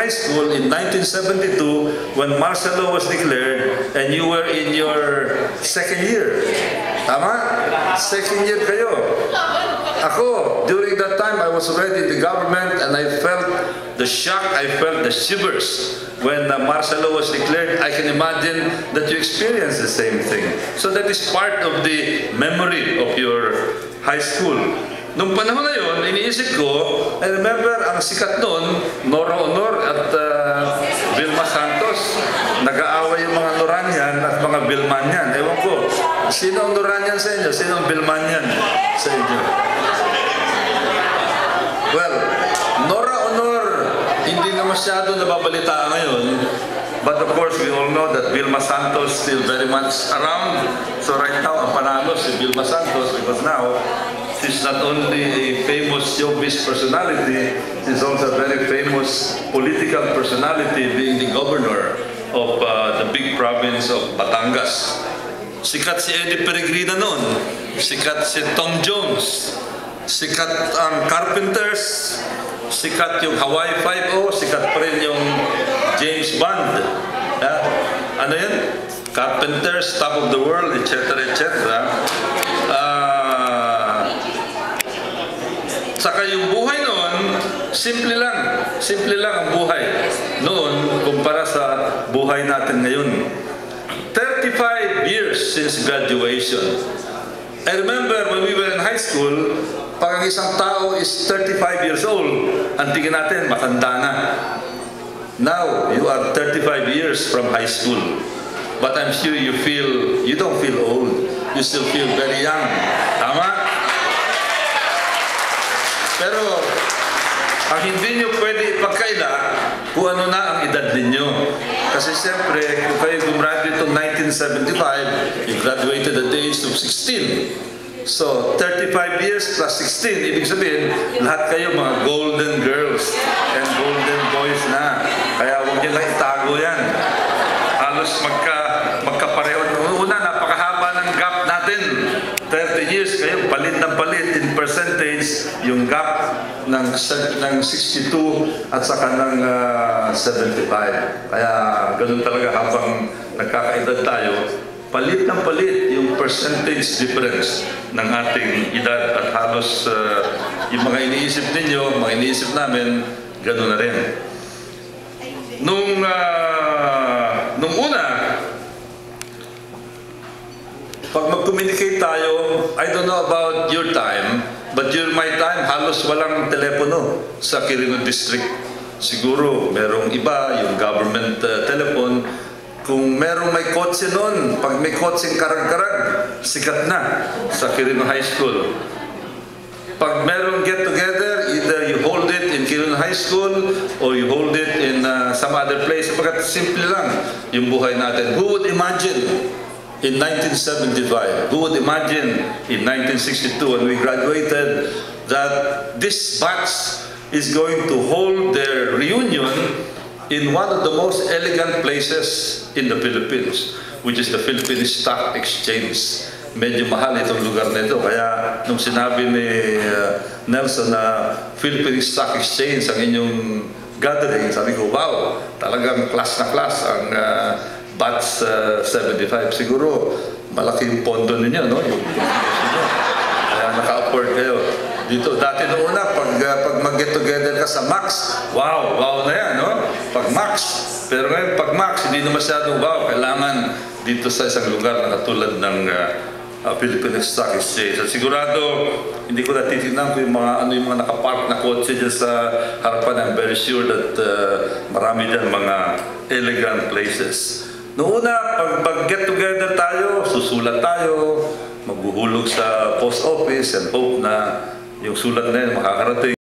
high school in 1972 when martial law was declared and you were in your second year. Tama? Second year kayo. Ako, during that time, I was already in the government and I felt the shock, I felt the shivers when martial law was declared. I can imagine that you experienced the same thing. So that is part of the memory of your high school. Nung panahon na yun, iniisip ko, I remember ang sikat noon, Nora Honor at Vilma Santos. Nag-aaway yung mga Noranyan at mga Vilmanian. Ewan ko, sino ang Noranyan sa inyo? Sino ang Vilmanian sa inyo? Well, Nora Honor, hindi na masyado nababalita ngayon. But of course, we all know that Vilma Santos still very much around. So right now, ang panalo si Vilma Santos because now, she's not only a famous showbiz personality, she's also a very famous political personality, being the governor of the big province of Batangas. Sikat si Eddie Peregrina noon, sikat si Tom Jones, sikat ang Carpenters, sikat yung Hawaii Five-0, sikat pa rin yung James Bond. Ano yun? Carpenters, Top of the World, etc. etc. Saka yung buhay noon, simple lang ang buhay noon kumpara sa buhay natin ngayon. 35 years since graduation. I remember when we were in high school, pag ang isang tao is 35 years old, ang tingin natin matanda na. Now, you are 35 years from high school. But I'm sure you don't feel old. You still feel very young. Tama? Pero, ang hindi nyo pwede ipagkaila kung ano na ang edad ninyo. Kasi siyempre, kung kayo gumraduate in 1975, you graduated at the age of 16. So, 35 years plus 16, ibig sabihin, lahat kayo mga golden girls and golden boys na. Kaya huwag nyo lang itago yan. Halos magkapareho. Una, napakahaba ng gap natin. 30 years kayo, palit ng palit in percentage yung gap ng 62 at saka ng 75. Kaya ganun talaga habang nagkakaedad tayo, palit ng palit yung percentage difference ng ating edad at halos yung mga iniisip ninyo, mga iniisip namin, ganun na rin. Nung una, pag mag-communicate tayo, I don't know about your time, but during my time, halos walang telepono sa Quirino District. Siguro, merong iba, yung government telephone. Kung merong may kotse noon, pag may kotseng karag-karag, sikat na sa Quirino High School. Pag merong get-together, either you hold it in Quirino High School or you hold it in some other place. Pagkat simple lang yung buhay natin. Who would imagine in 1975, who would imagine in 1962 when we graduated that this batch is going to hold their reunion in one of the most elegant places in the Philippines, which is the Philippine Stock Exchange. Medyo mahal itong lugar nito, kaya nung sinabi ni Nelson na Philippine Stock Exchange ang inyong gathering, sabi ko, wow, talagang class na class ang batch 75. Siguro malaki yung pondo ninyo, no? Kaya naka-afford kayo dito. Dati noong una, pag mag-get together ka sa Max, wow na yan, no? Pag Max. Pero ngayon, pag Max, hindi na masyadong wow. Kailangan dito sa isang lugar na katulad ng Philippine Stock Exchange. At sigurado, hindi ko natitignan ko yung mga nakapark na kotse dyan sa harapan. I'm very sure that marami dyan mga elegant places. Noong una, pag get together tayo, susulat tayo, maghuhulog sa post office and hope na yung sulat na yun makakarating.